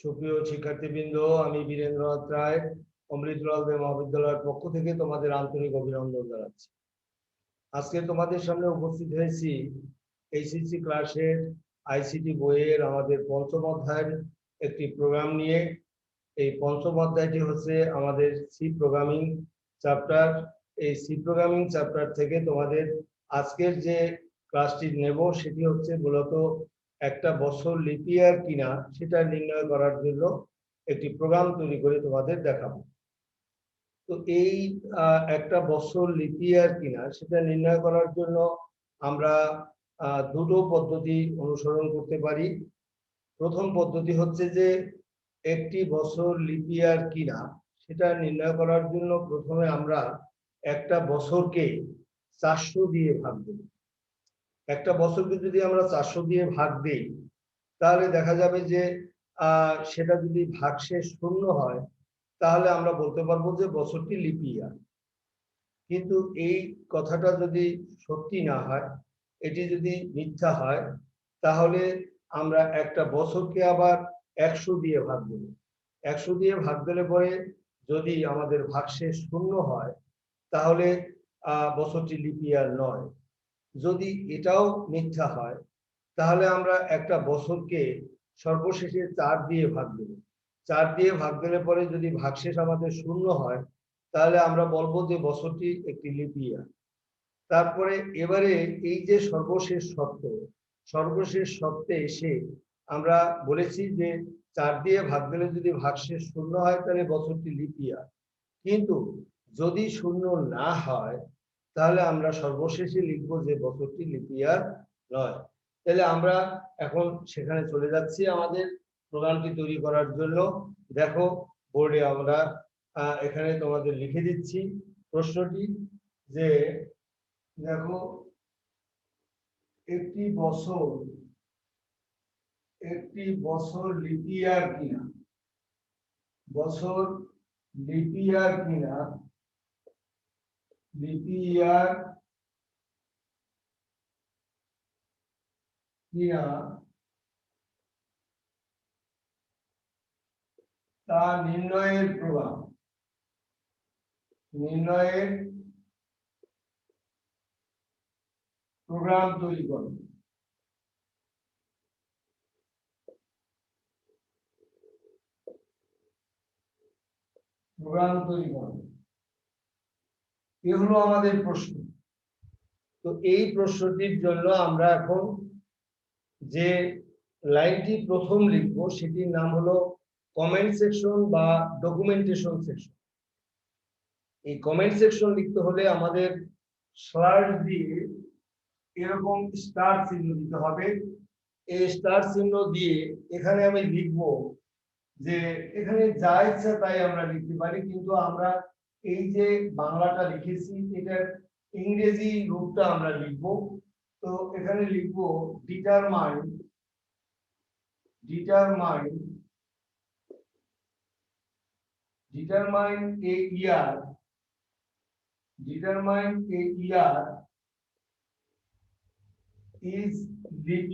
সুপ্রিয় শিক্ষার্থীবৃন্দ, আমি বীরেন্দ্রনাথ রায় অমৃতলাল দে মহাবিদ্যালয়ের পক্ষ থেকে তোমাদের আন্তরিক অভিনন্দন জানাচ্ছি। আজকে তোমাদের সামনে উপস্থিত হয়েছি এইচএসসি ক্লাসের আইসিটি বইয়ের আমাদের পঞ্চম অধ্যায়ের একটি প্রোগ্রাম নিয়ে। এই পঞ্চম অধ্যায়টি হচ্ছে আমাদের সি প্রোগ্রামিং চ্যাপ্টার। এই সি প্রোগ্রামিং চ্যাপ্টার থেকে তোমাদের আজকের যে ক্লাসটি নেব সেটি হচ্ছে মূলত একটা বছর লিপি ইয়ার কিনা সেটা নির্ণয় করার জন্য একটি প্রোগ্রাম তৈরি করে তোমাদের দেখাবো। তো এই একটা বছর লিপি ইয়ার কিনা সেটা নির্ণয় করার জন্য আমরা দুটো পদ্ধতি অনুসরণ করতে পারি। প্রথম পদ্ধতি হচ্ছে যে একটি বছর লিপি ইয়ার কিনা সেটা নির্ণয় করার জন্য প্রথমে আমরা একটা বছরকে 400 দিয়ে ভাগ দেব। একটা বছরকে যদি আমরা 400 দিয়ে ভাগ দেই তাহলে দেখা যাবে যে সেটা যদি ভাগশেষ শূন্য হয় তাহলে আমরা বলতে পারবো যে বছরটি লিপি ইয়ার। কিন্তু এই কথাটা যদি সত্যি না হয়, এটি যদি মিথ্যা হয়, তাহলে আমরা একটা বছরকে আবার 100 দিয়ে ভাগ দেব। 100 দিয়ে ভাগ দিলে পরে যদি আমাদের ভাগশেষ শূন্য হয় তাহলে বছরটি লিপি ইয়ার নয়। যদি এটাও মিথ্যা হয় তাহলে আমরা একটা বছরকে সর্বশেষে 4 দিয়ে ভাগ দেব। 4 দিয়ে ভাগ দিলে পরে যদি ভাগশেষ আমাদের শূন্য হয় তাহলে আমরা বলবো যে বছরটি একটি লিপি ইয়ার। তারপরে এবারে এই যে সর্বশেষ শর্তে এসে আমরা বলেছি যে 4 দিয়ে ভাগ দিলে যদি ভাগশেষ শূন্য হয় তাহলে বছরটি লিপি ইয়ার। কিন্তু যদি শূন্য না হয় তাহলে আমরা সর্বশেষে লিখবো যে বছরটি লিপি ইয়ার নয়। তাহলে আমরা এখন সেখানে চলে যাচ্ছি আমাদের প্রোগ্রামটি তৈরি করার জন্য। দেখো বোর্ডে আমরা এখানে তোমাদের লিখে দিচ্ছি প্রশ্নটি, যে দেখো একটি বছর লিপি ইয়ার কিনা, বছর লিপি ইয়ার কিনা, লিপি ইয়ার কিনা তা নির্ণয়ের প্রোগ্রাম তৈরি করো। এ হলো আমাদের প্রশ্ন। তো এই প্রশ্নটির জন্য আমরা এখন যে লাইনটি প্রথম লিখব সেটির নাম হলো কমেন্ট সেকশন বা ডকুমেন্টেশন সেকশন। এই কমেন্ট সেকশন লিখতে হলে আমাদের স্ল্যাশ দিয়ে এরকম স্টার চিহ্ন দিতে হবে। এই স্টার চিহ্ন দিয়ে এখানে আমি লিখব যে এখানে যা ইচ্ছা তাই আমরা লিখতে পারি, কিন্তু আমরা এই যে বাংলাটা লিখেছি এটার ইংরেজি রূপটা আমরা লিখব। তো এখানে লিখব determine a year is leap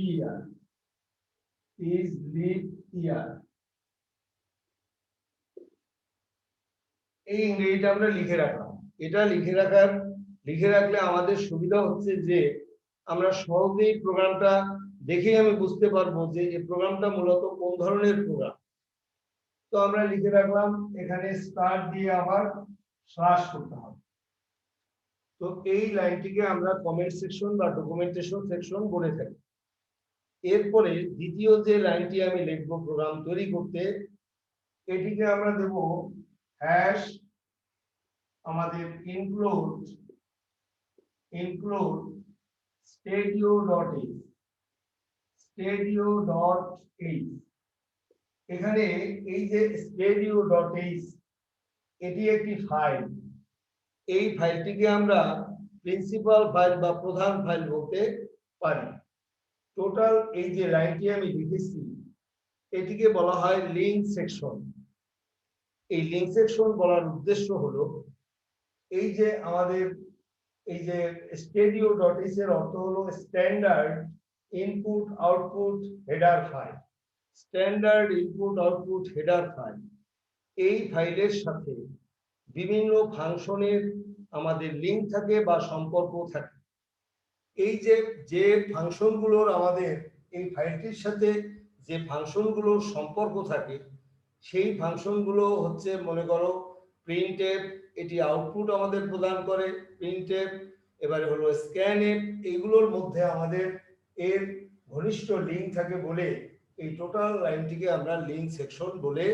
year এই ইংরেজিটা আমরা লিখে রাখলাম। এটা লিখে রাখলে আমাদের সুবিধা হচ্ছে যে আমরা সহজেই প্রোগ্রামটা দেখেই আমি বুঝতে পারবো যে এই প্রোগ্রামটা মূলত কোন ধরনের প্রোগ্রাম। তো আমরা লিখে রাখলাম, এখানে স্টার দিয়ে আবার স্ল্যাশ করতে হবে। তো এই লাইনটিকে আমরা কমেন্ট সেকশন বা ডকুমেন্টেশন সেকশন বলে থাকি। এরপরে দ্বিতীয় যে লাইনটি আমি লিখব প্রোগ্রাম তৈরি করতে, এটিকে আমরা দেব হ্যাশ আমাদের ইনক্লুড stadio.h। এখানে এই যে stadio.h এটি একটি ফাইল। এই ফাইলটিকে আমরা প্রিন্সিপাল ফাইল বা প্রধান ফাইল বলতে পারি। টোটাল এই যে লাইনটি আমি লিখেছি এটিকে বলা হয় লিঙ্ক সেকশন। এই লিঙ্ক সেকশন বলার উদ্দেশ্য হলো এই যে আমাদের এই যে stadio.h এর অর্থ হলো standard input output header file. Standard input output header file. এই ফাইলের সাথে বিভিন্ন ফাংশনের আমাদের লিঙ্ক থাকে বা সম্পর্ক থাকে। এই যে ফাংশনগুলোর আমাদের এই ফাইলটির সাথে যে ফাংশনগুলোর সম্পর্ক থাকে, সেই ফাংশনগুলো হচ্ছে, মনে করো প্রিন্টএফ, এটি আউটপুট আমাদের প্রদান করে প্রিন্টএফ। এবারে হলো স্ক্যানএফ, এইগুলোর মধ্যে আমাদের এর ঘনিষ্ঠ লিঙ্ক থাকে বলে এই টোটাল লাইনটিকে আমরা লিঙ্ক সেকশন বলে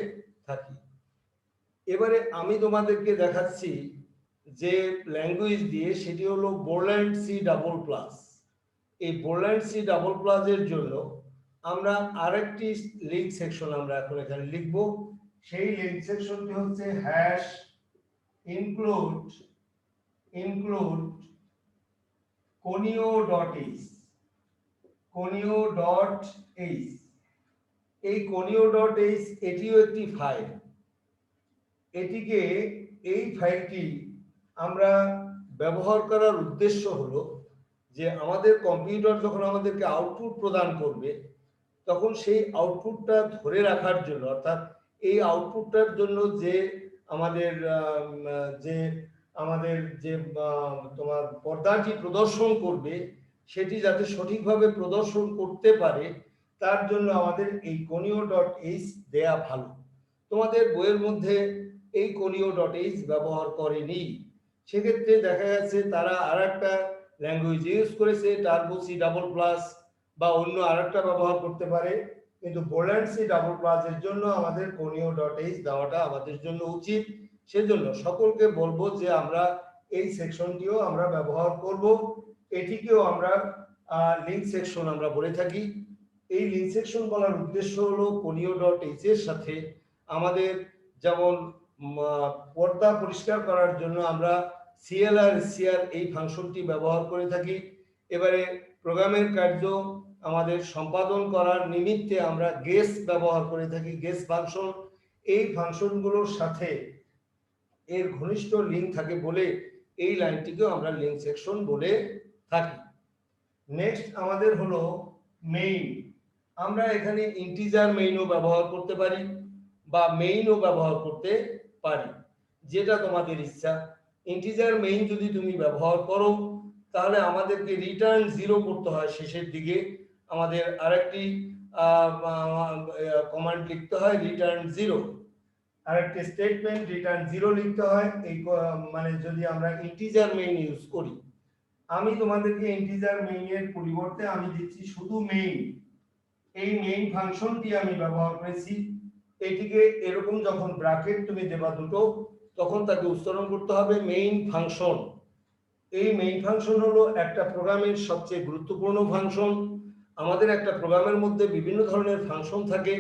থাকি। এবারে আমি তোমাদেরকে দেখাচ্ছি যে ল্যাঙ্গুয়েজ দিয়ে, সেটি হলো বোরল্যান্ড সি ডাবল প্লাস। এই বোরল্যান্ড সি ডাবল প্লাসের জন্য আমরা আরেকটি লিঙ্ক সেকশন আমরা এখন এখানে লিখব। সেই লিঙ্ক সেকশনটি হচ্ছে হ্যাশ ইনক্লুড conio.h। এই conio.h এটিও একটি ফাইল। এটিকে, এই ফাইলটি আমরা ব্যবহার করার উদ্দেশ্য হলো যে আমাদের কম্পিউটার যখন আমাদেরকে আউটপুট প্রদান করবে, তখন সেই আউটপুটটা ধরে রাখার জন্য, অর্থাৎ এই আউটপুটটার জন্য যে আমাদের তোমার পর্দাটি প্রদর্শন করবে, সেটি যাতে সঠিকভাবে প্রদর্শন করতে পারে, তার জন্য আমাদের এই conio.h দেয়া ভালো। তোমাদের বইয়ের মধ্যে এই conio.h ব্যবহার করেনি, সেক্ষেত্রে দেখা যাচ্ছে তারা আর একটা ল্যাঙ্গুয়েজ ইউজ করেছে, টার্বো সি ডাবল প্লাস বা অন্য আরেকটা ব্যবহার করতে পারে, কিন্তু বোরল্যান্ড সি ডাবল প্লাস এর জন্য আমাদের conio.h দেওয়াটা আমাদের জন্য উচিত। সেজন্য সকলকে বলবো যে আমরা এই সেকশনটিও আমরা ব্যবহার করব। এটিকেও আমরা লিঙ্ক সেকশন আমরা বলে থাকি। এই লিঙ্ক সেকশন বলার উদ্দেশ্য হলো conio.h এর সাথে আমাদের যেমন পর্দা পরিষ্কার করার জন্য আমরা clr scr এই ফাংশনটি ব্যবহার করে থাকি। এবারে প্রোগ্রামের কার্য আমাদের সম্পাদন করার নিমিত্তে আমরা গেস ব্যবহার করে থাকি, গেস ফাংশন। এই ফাংশনগুলোর সাথে এর ঘনিষ্ঠ লিঙ্ক থাকে বলে এই লাইনটিকেও আমরা লিঙ্ক সেকশন বলে থাকি। নেক্সট আমাদের হলো মেইন। আমরা এখানে ইন্টিজার মেইনও ব্যবহার করতে পারি বা মেইনও ব্যবহার করতে পারি, যেটা তোমাদের ইচ্ছা। ইন্টিজার মেইন যদি তুমি ব্যবহার করো, তাহলে আমাদেরকে রিটার্ন 0 করতে হয় শেষের দিকে। আমাদের আরেকটি কমান্ড লিখতে হয় রিটার্ন 0, আরেকটি স্টেটমেন্ট রিটার্ন 0 লিখতে হয়। এই মানে যদি আমরা ইন্টিজার মেইন ইউজ করি, আমি তোমাদেরকে ইন্টিজার মেইনের পরিবর্তে আমি দিচ্ছি শুধু মেইন। এই মেইন ফাংশনটি আমি ব্যবহার করেছি। এটিকে এরকম যখন ব্র্যাকেট তুমি দেবা দুটো, তখন তাকে উচ্চারণ করতে হবে মেইন ফাংশন। এই মেইন ফাংশন হলো একটা প্রোগ্রামের সবচেয়ে গুরুত্বপূর্ণ ফাংশন। আমাদের একটা প্রোগ্রামের মধ্যে বিভিন্ন ধরনের ফাংশন থাকে,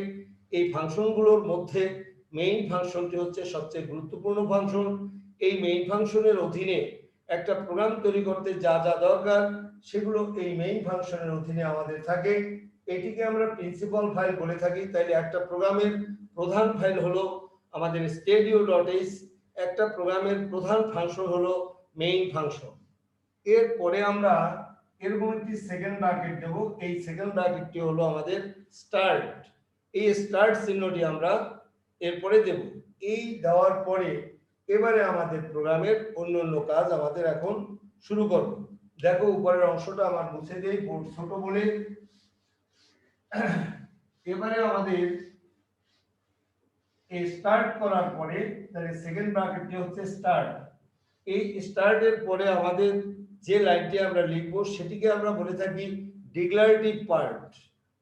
এই ফাংশনগুলোর মধ্যে মেইন ফাংশনটি হচ্ছে সবচেয়ে গুরুত্বপূর্ণ ফাংশন। এই মেইন ফাংশনের অধীনে একটা প্রোগ্রাম তৈরি করতে যা যা দরকার, সেগুলো এই মেইন ফাংশনের অধীনে আমাদের থাকে। এটিকে আমরা প্রিন্সিপাল ফাইল বলে থাকি। তাইলে একটা প্রোগ্রামের প্রধান ফাইল হলো আমাদের stadio.h, একটা প্রোগ্রামের প্রধান ফাংশন হলো মেইন ফাংশন। এরপরে আমরা এরকম একটি সেকেন্ড ব্র্যাকেট দেব। এই সেকেন্ড ব্র্যাকেটটি হলো আমাদের স্টার্ট। এই স্টার্ট চিহ্নটি আমরা এরপরে দেব। এই দেওয়ার পরে এবারে আমাদের প্রোগ্রামের অন্যান্য কাজ আমাদের এখন শুরু করব। দেখো উপরের অংশটা আমার মুছে দেই ছোট বলে। এবারে আমাদের এই স্টার্ট করার পরে তাহলে সেকেন্ড ব্র্যাকেটটি হচ্ছে স্টার্ট। এই স্টার্টের পরে আমাদের যে লাইনটি আমরা লিখব সেটিকে আমরা বলে থাকি ডিক্লারেটিভ পার্ট,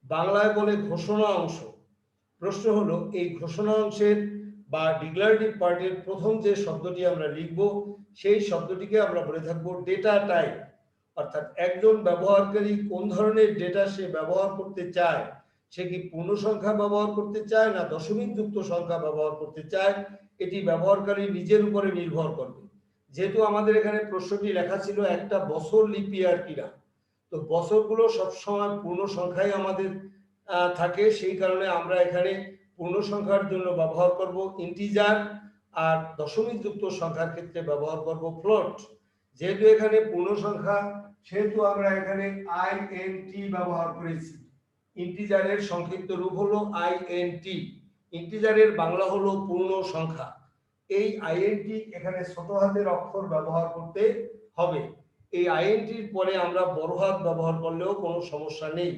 বাংলায় বলে ঘোষণা অংশ। প্রশ্ন হলো এই ঘোষণা অংশের বা ডিক্লারেটিভ পার্টের প্রথম যে শব্দটি আমরা লিখব, সেই শব্দটিকে আমরা বলে থাকবো ডেটা টাইপ। অর্থাৎ একজন ব্যবহারকারী কোন ধরনের ডেটা সে ব্যবহার করতে চায়, সে কি পূর্ণ সংখ্যা ব্যবহার করতে চায় না দশমিক যুক্ত সংখ্যা ব্যবহার করতে চায়, এটি ব্যবহারকারী নিজের উপরে নির্ভর করবে। যেহেতু আমাদের এখানে প্রশ্নটি লেখা ছিল একটা বছর লিপ ইয়ার কিনা, তো বছরগুলো সবসময় পূর্ণ সংখ্যায় আমাদের থাকে, সেই কারণে আমরা এখানে পূর্ণ সংখ্যার জন্য ব্যবহার করব ইন্টিজার, আর দশমিক যুক্ত সংখ্যার ক্ষেত্রে ব্যবহার করব ফ্লোট। যেহেতু এখানে পূর্ণ সংখ্যা, সেহেতু আমরা এখানে INT ব্যবহার করেছি। ইন্টিজারের সংক্ষিপ্ত রূপ হলো আইএনটি। ইন্টিজারের বাংলা হলো পূর্ণ সংখ্যা। এই আইএনটি এখানে ছোট হাতের অক্ষর ব্যবহার করতে হবে। এই আইএনটির পরে আমরা বড় হাত ব্যবহার করলেও কোনো সমস্যা নেই।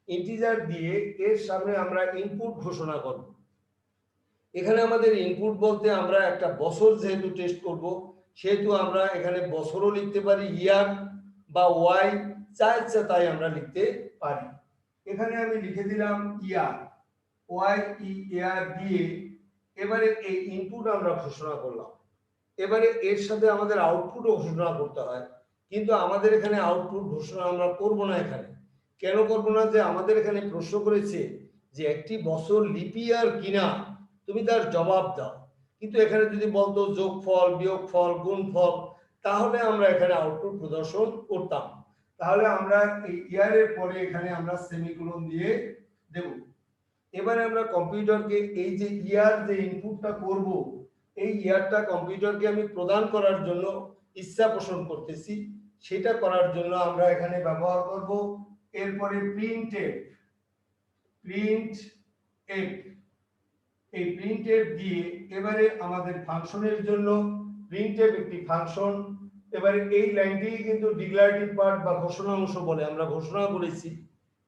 ইন্টিজার দিয়ে এর সামনে আমরা ইনপুট ঘোষণা করব। এখানে আমাদের ইনপুট বলতে আমরা একটা বছর যেহেতু টেস্ট করব, সেহেতু আমরা এখানে বছরও লিখতে পারি, ইয়ার বা ওয়াই, যা ইচ্ছা তাই আমরা লিখতে পারি। এখানে আমি লিখে দিলাম ইয়ার, ওয়াই ই ইয়ার দিয়ে এবারে এই ইনপুট আমরা ঘোষণা করলাম। এবারে এর সাথে আমাদের আউটপুটও ঘোষণা করতে হয়, কিন্তু আমাদের এখানে আউটপুট ঘোষণা আমরা করব না। এখানে কেন করব না? যে আমাদের এখানে প্রশ্ন করেছে যে একটি বছর লিপি ইয়ার কিনা, তুমি তার জবাব দাও। কিন্তু এখানে যদি বলতো যোগফল, বিয়োগফল, গুণফল, তাহলে আমরা এখানে আউটপুট প্রদর্শন করতাম। তাহলে আমরা এই ইয়ারের পরে এখানে আমরা সেমিকোলন দিয়ে দেব। এবারে আমরা কম্পিউটারকে এই যে ইয়ার যে ইনপুটটা করব, এই ইয়ারটা কম্পিউটারকে আমি প্রদান করার জন্য ইচ্ছা পোষণ করতেছি। সেটা করার জন্য আমরা এখানে ব্যবহার করব এরপরে প্রিন্টএফ। এই প্রিন্টএফ দিয়ে এবারে আমাদের ফাংশনের জন্য প্রিন্টএফ একটি ফাংশন। এবারে এই লাইনটি কিন্তু ডিক্লারেটিভ পার্ট বা ঘোষণা অংশ বলে, আমরা ঘোষণা করেছি।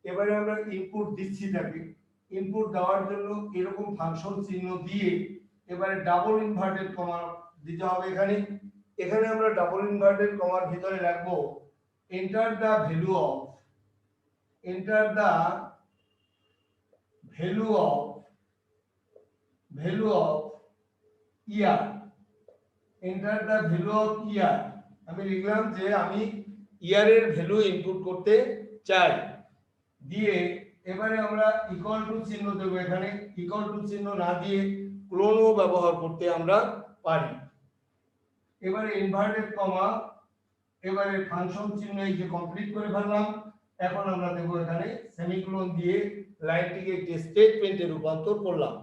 এবারে আমরা ইনপুট দিচ্ছি তাকে। ইনপুট দেওয়ার জন্য এরকম ফাংশন চিহ্ন দিয়ে এবারে ডাবল ইনভার্টেড কমা দিতে হবে। এখানে আমরা ডাবল ইনভার্টেড কমার ভিতরে রাখবো enter the value of year. Enter the value of year, আমি লিখলাম যে আমি ইয়ারের ভ্যালু ইনপুট করতে চাই। দিয়ে এবারে আমরা ইকুয়াল টু চিহ্ন দেব। এখানে ইকুয়াল টু চিহ্ন না দিয়ে ক্লোনও ব্যবহার করতে আমরা পারি। এবারে ইনভার্টেড কমা, এবারে ফাংশন চিহ্ন এই যে কমপ্লিট করে ফেললাম। এখন আমরা দেব এখানে সেমিকোলন দিয়ে লাইনটিকে একটি স্টেটমেন্টে রূপান্তর করলাম।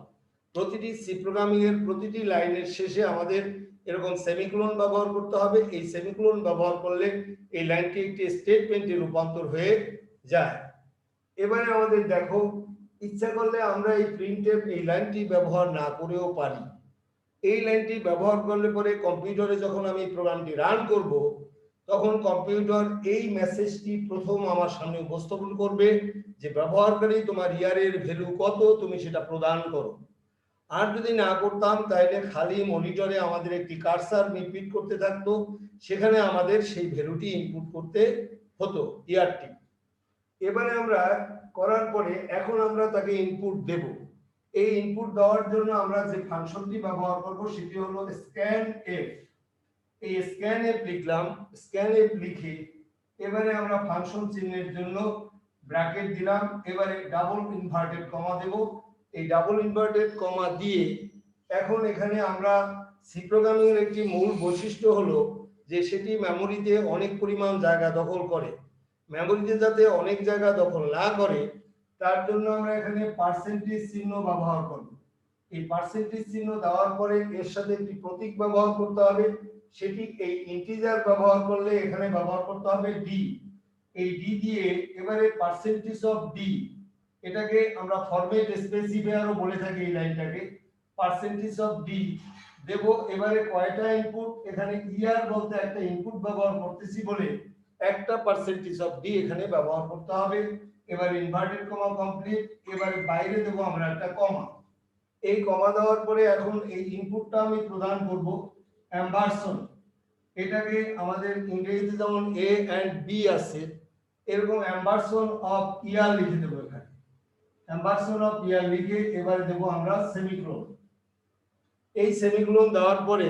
প্রতিটি সি প্রোগ্রামিং এর প্রতিটি লাইনের শেষে আমাদের এরকম সেমিকোলন ব্যবহার করতে হবে। এই সেমিকোলন ব্যবহার করলে এই লাইনটি একটি স্টেটমেন্টে রূপান্তর হয়ে যায়। এবারে আমাদের দেখো, ইচ্ছা করলে আমরা এই প্রিন্টএফ এই লাইনটি ব্যবহার না করেও পারি। এই লাইনটি ব্যবহার করলে পরে কম্পিউটারে যখন আমি প্রোগ্রামটি রান করব, তখন কম্পিউটার এই মেসেজটি প্রথম আমার সামনে উপস্থাপন করবে যে ব্যবহারকারী তোমার ইয়ারের ভ্যালু কত, তুমি সেটা প্রদান করো। আর যদি না করতাম তাহলে খালি মনিটরে আমাদের একটি কার্সার মিটমিট করতে থাকতো, সেখানে আমাদের সেই ভ্যালুটি ইনপুট করতে হতো, ইয়ারটি। এবারে আমরা করার পরে এখন আমরা তাকে ইনপুট দেব। এই ইনপুট দেওয়ার জন্য আমরা যে ফাংশনটি ব্যবহার করব সেটি হলো scanf। এই scanf লিখলাম। scanf লিখে এবারে আমরা ফাংশন চিহ্নের জন্য ব্র্যাকেট দিলাম। এবারে ডাবল ইনভার্টেড কমা দেব। এই ডাবল ইনভার্টেড কমা দিয়ে এখন এখানে আমরা সি প্রোগ্রামিং এর একটি মূল বৈশিষ্ট্য হলো যে সেটি মেমোরিতে অনেক পরিমাণ জায়গা দখল করে। মেমোরিতে যাতে অনেক জায়গা দখল না করে তার জন্য আমরা এখানে পার্সেন্টেজ চিহ্ন ব্যবহার করব। এই পার্সেন্টেজ চিহ্ন দেওয়ার পরে এর সাথে একটি প্রতীক ব্যবহার করতে হবে। সেটি এই ইন্টিজার ব্যবহার করলে এখানে ব্যবহার করতে হবে ডি। এই ডি দিয়ে এবারে পার্সেন্টেজ অফ ডি, এটাকে আমরা ফরম্যাট স্পেসিফায়ারও বলে থাকি। এই লাইনটাকে পার্সেন্টেজ অফ ডি দেব। এবারে কয়টা ইনপুট, এখানে ইয়ার বলতে একটা ইনপুট ব্যবহার করতেছি বলে একটা পার্সেন্টেজ অফ ডি এখানে ব্যবহার করতে হবে। এবার ইনভার্টেড কমা কমপ্লিট। এবারে বাইরে দেব আমরা একটা কমা। এই কমা দেওয়ার পরে এখন এই ইনপুটটা আমি প্রদান করব অ্যাম্বারসন। এটাকে আমাদের ইংরেজিতে যেমন এ এন্ড বি আছে, এরকম অ্যাম্বারসন অফ ইয়ার লিখে দেব। এখানে অ্যাম্বারসন অফ ইয়ার লিখে এবারে দেব আমরা সেমিকোলন। এই সেমিকোলন দেওয়ার পরে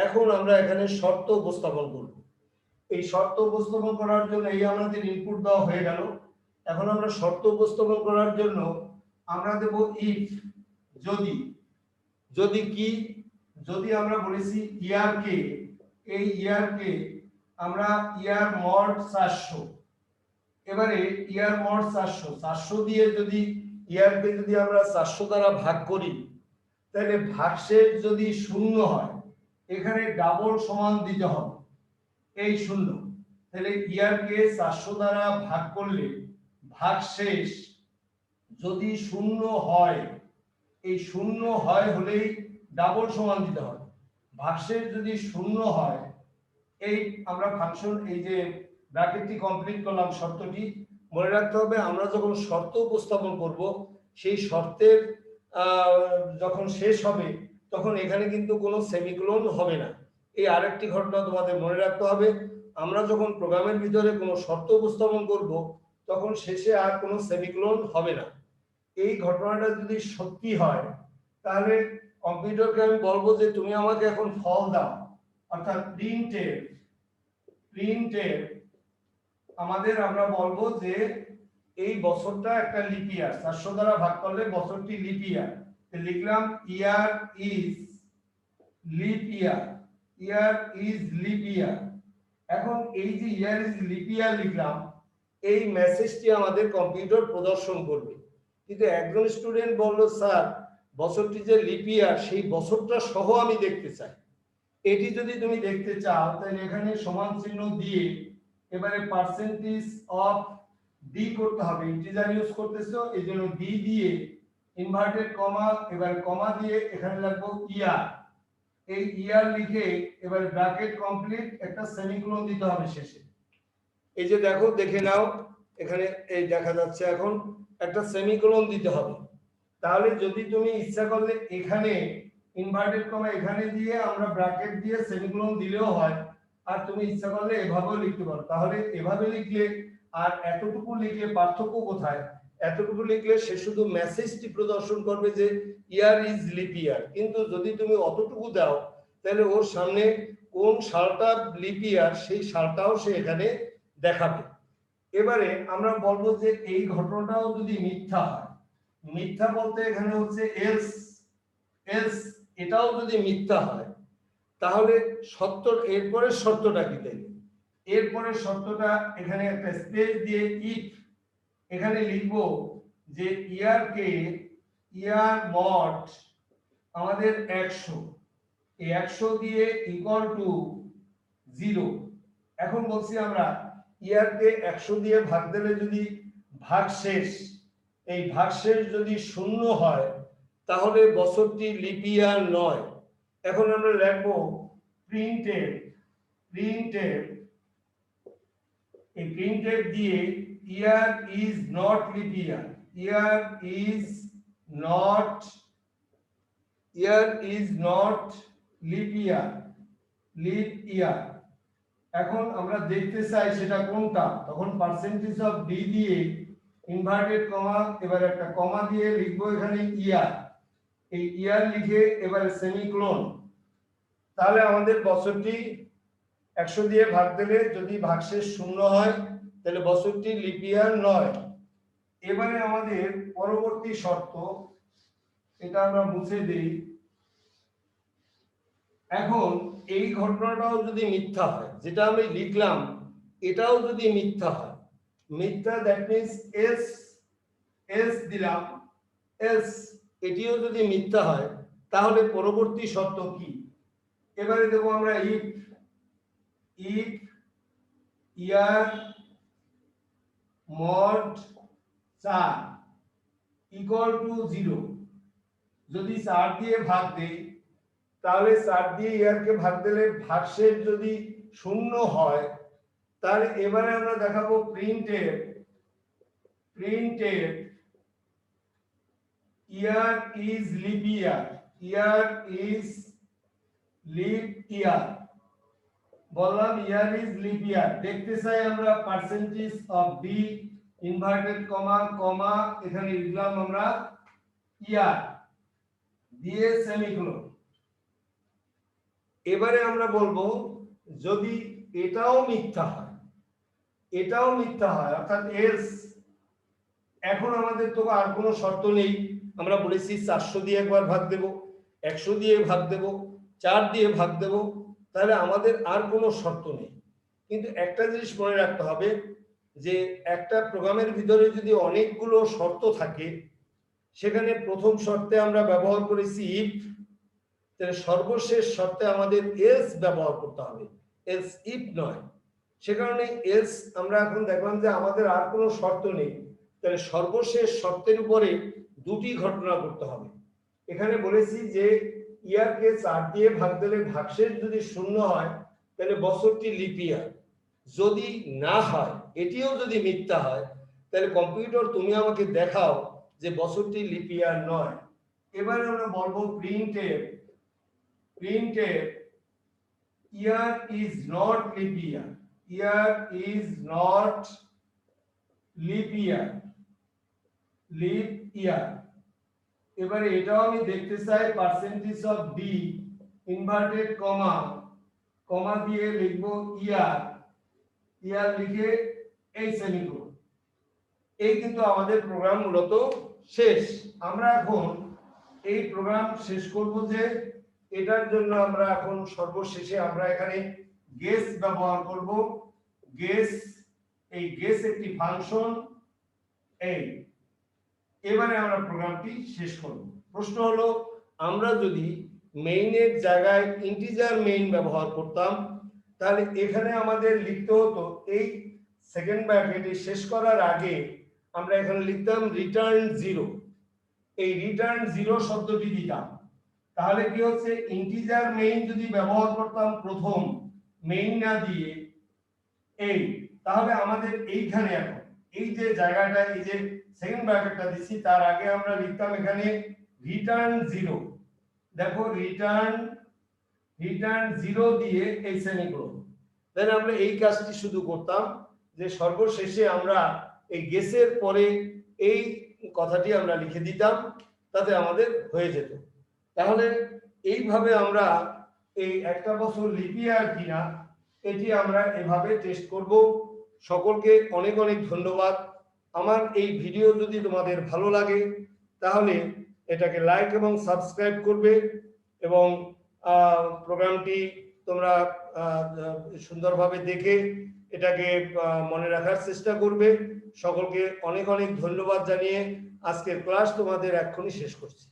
এখন আমরা এখানে শর্ত উপস্থাপন করব। এই শর্ত উপস্থাপন করার জন্য এই আমাদের ইনপুট দেওয়া হয়ে গেল। এখন আমরা শর্ত উপস্থাপন করার জন্য আমরা দেব ইফ। যদি কি, যদি আমরা বলেছি ইয়ার কে, এই ইয়ার কে আমরা ইয়ার মড 400। এবারে ইয়ার মড 400 দিয়ে যদি ইয়ার কে যদি আমরা 400 দ্বারা ভাগ করি, তাহলে ভাগশেষ যদি শূন্য হয় এখানে ডাবল সমান দিতে হবে এই শূন্য। তাহলে ইয়ার কে 400 দ্বারা ভাগ করলে ভাগশেষ যদি শূন্য হয়, এই শূন্য হয় হলেই ডাবল সমান দিতে হবে। ভাগশেষ যদি শূন্য হয়, এই আমরা ফাংশন এই যে ব্র্যাকেটটি কমপ্লিট করলাম, শর্তটি মনে রাখতে হবে। আমরা যখন শর্ত উপস্থাপন করব, সেই শর্তের যখন শেষ হবে তখন এখানে কিন্তু কোনো সেমিকোলন হবে না। এই আরেকটি ঘটনা তোমাদের মনে রাখতে হবে। আমরা যখন প্রোগ্রামের ভিতরে কোনো শর্ত উপস্থাপন করব তখন শেষে আর কোনো সেমিকোলন হবে না। এই ঘটনাটা যদি সত্যি হয় তাহলে কম্পিউটারকে আমি বলবো যে তুমি আমাকে এখন ফল দাও, অর্থাৎ প্রিন্টের আমাদের আমরা বলবো যে এই বছরটা একটা লিপ ইয়ার, 400 দ্বারা ভাগ করলে বছরটি লিপ ইয়ার। লিখলাম year is leap year, year is leap year. এখন এই যে ইয়ার ইজ লিপ ইয়ার লিখলাম, এই মেসেজটি আমাদের কম্পিউটার প্রদর্শন করবে। কিন্তু একজন স্টুডেন্ট বলল স্যার বছরটি যে লিপ ইয়ার সেই বছরটা সহ আমি দেখতে চাই। এটি যদি তুমি দেখতে চাও তাহলে এখানে সমান চিহ্ন দিয়ে এবারে পার্সেন্টেজ অফ ডি করতে হবে। ইন্টিজার ইউজ করতেছো এই জন্য ডি দিয়ে ইনভার্টেড কমা, এবারে কমা দিয়ে এখানে লিখবো ইয়ার। এই ইয়ার লিখে এবারে ব্র্যাকেট কমপ্লিট, একটা সেমিকোলন দিতে হবে শেষে। এই যে দেখো, দেখে নাও এখানে এই দেখা যাচ্ছে এখন একটা সেমিকোলন দিতে হবে। তাহলে যদি তুমি ইচ্ছা করলে এখানে ইনভার্টেড কমা এখানে দিয়ে আমরা ব্র্যাকেট দিয়ে সেমিকোলন দিলেও হয়, আর তুমি ইচ্ছা করলে এভাবেও লিখতে পারো। তাহলে এভাবে লিখলে আর এতটুকু লিখলে পার্থক্য কোথায়? এতটুকু লিখলে সে শুধু মেসেজটি প্রদর্শন করবে যে ইয়ার ইজ লিপ ইয়ার, কিন্তু যদি তুমি অতটুকু দাও তাহলে ওর সামনে কোন সালটা লিপ ইয়ার সেই সালটাও সে এখানে দেখাবে। এবারে আমরা বলবো যে এই ঘটনাটাও যদি মিথ্যা হয়, মিথ্যা বলতে এখানে হচ্ছে এলস, এটাও যদি মিথ্যা হয় তাহলে সত্য, এরপরের শর্তটা কি দেবে? এরপরের শর্তটা এখানে একটা স্পেস দিয়ে ইফ এখানে লিখবো যে ইয়ার মড আমাদের 100, এই 100 দিয়ে ইকুয়াল টু 0। এখন বলছি আমরা ইয়ারকে 100 দিয়ে ভাগ দিলে যদি ভাগশেষ, এই ভাগশেষ যদি শূন্য হয় তাহলে বছরটি লিপ ইয়ার নয়। এখন আমরা লিখবো প্রিন্টেড এই প্রিন্টেড দিয়ে year is not leap year, year is not leap year. এখন আমরা দেখতে চাই সেটা কোনটা, তখন পার্সেন্টেজ অফ ডি দিয়ে ইনভার্টেড কমা, এবার একটা কমা দিয়ে লিখবো এখানে ইয়ার। এই ইয়ার লিখে এবারে সেমিকোলন। তাহলে আমাদের বছরটি 100 দিয়ে ভাগ দিলে যদি ভাগশেষ শূন্য হয় তাহলে বছরটি লিপ ইয়ার নয়। এবারে আমাদের পরবর্তী শর্ত, এটা আমরা মুছে দেই। এখন এই ঘটনাটাও যদি মিথ্যা হয়, যেটা আমি লিখলাম এটাও যদি মিথ্যা হয়, মিথ্যা দ্যাট মিন্স এস দিলাম, এটিও যদি মিথ্যা হয় তাহলে পরবর্তী শর্ত কি? এবারে দেবো আমরা if year mod 4 equal to 0। যদি 4 দিয়ে ভাগ দেই তাহলে 4 দিয়ে ইয়ারকে ভাগ দিলে ভাগশেষ যদি শূন্য হয় তাহলে এবারে আমরা দেখাবো প্রিন্টেড ইয়ার ইজ লিপ ইয়ার, বললাম ইয়ার ইজ লিপ ইয়ার। দেখতে চাই আমরা percentage of D inverted comma এখানে লিখলাম আমরা ইয়ার দিয়ে সেমিকোলন। এবারে আমরা বলবো যদি এটাও মিথ্যা হয় অর্থাৎ এলস, এখন আমাদের তো আর কোনো শর্ত নেই। আমরা বলেছি 400 দিয়ে একবার ভাগ দেব, 100 দিয়ে ভাগ দেব, 4 দিয়ে ভাগ দেব, তাহলে আমাদের আর কোনো শর্ত নেই। কিন্তু একটা জিনিস মনে রাখতে হবে যে একটা প্রোগ্রামের ভিতরে যদি অনেকগুলো শর্ত থাকে, সেখানে প্রথম শর্তে আমরা ব্যবহার করেছি ইফ, তাহলে সর্বশেষ শর্তে আমাদের এলস ব্যবহার করতে হবে, এলস ইফ নয়। সে কারণে এলস আমরা এখন দেখলাম যে আমাদের আর কোনো শর্ত নেই, তাহলে সর্বশেষ শর্তের উপরে দুটি ঘটনা করতে হবে। এখানে বলেছি যে ইয়ারকে 4 দিয়ে ভাগ দিলে ভাগশেষ যদি শূন্য হয় তাহলে বছরটি লিপ ইয়ার, যদি না হয় এটিও যদি মিথ্যা হয় তাহলে কম্পিউটার তুমি আমাকে দেখাও যে বছরটি লিপ ইয়ার নয়। এবারে আমরা বলবো প্রিন্টের year is not leap year, year is not leap year. এবারে এটাও আমি দেখতে চাই percentage of B inverted comma দিয়ে লিখবো ইয়ার লিখে এই সেমিকোলন। এই কিন্তু আমাদের প্রোগ্রাম মূলত শেষ। আমরা এখন এই প্রোগ্রাম শেষ করব যে এটার জন্য আমরা এখন সর্বশেষে আমরা এখানে গেস ব্যবহার করব। এই গেস একটি ফাংশন। এবারে আমরা প্রোগ্রামটি শেষ করব। প্রশ্ন হলো আমরা যদি মেইনের জায়গায় ইন্টিজার মেইন ব্যবহার করতাম তাহলে এখানে আমাদের লিখতে হতো এই সেকেন্ড ব্র্যাকেটে শেষ করার আগে আমরা এখানে লিখতাম রিটার্ন 0। এই রিটার্ন 0 শব্দটি দিতাম। তাহলে কি হচ্ছে ইন্টিজার মেইন যদি ব্যবহার করতাম প্রথম মেইন না দিয়ে তাহলে আমাদের এইখানে এখন এই যে জায়গাটা এই যে সেকেন্ড ব্র্যাকেটটা দিছি তার আগে আমরা লিখতাম এখানে রিটার্ন 0। দেখো রিটার্ন 0 দিয়ে এই সেমিকোলন। দেন আমরা এই কাজটি শুধু করতাম যে সর্বশেষে আমরা এই গেসের পরে এই কথাটি আমরা লিখে দিতাম, তাতে আমাদের হয়ে যেত। তাহলে এইভাবে আমরা এই একটা বছর লিপ ইয়ার কিনা এটি আমরা এভাবে টেস্ট করব। সকলকে অনেক অনেক ধন্যবাদ। আমার এই ভিডিও যদি তোমাদের ভালো লাগে তাহলে এটাকে লাইক এবং সাবস্ক্রাইব করবে এবং প্রোগ্রামটি তোমরা সুন্দরভাবে দেখে এটাকে মনে রাখার চেষ্টা করবে। সকলকে অনেক অনেক ধন্যবাদ জানিয়ে আজকের ক্লাস তোমাদের এক্ষুনি শেষ করছি।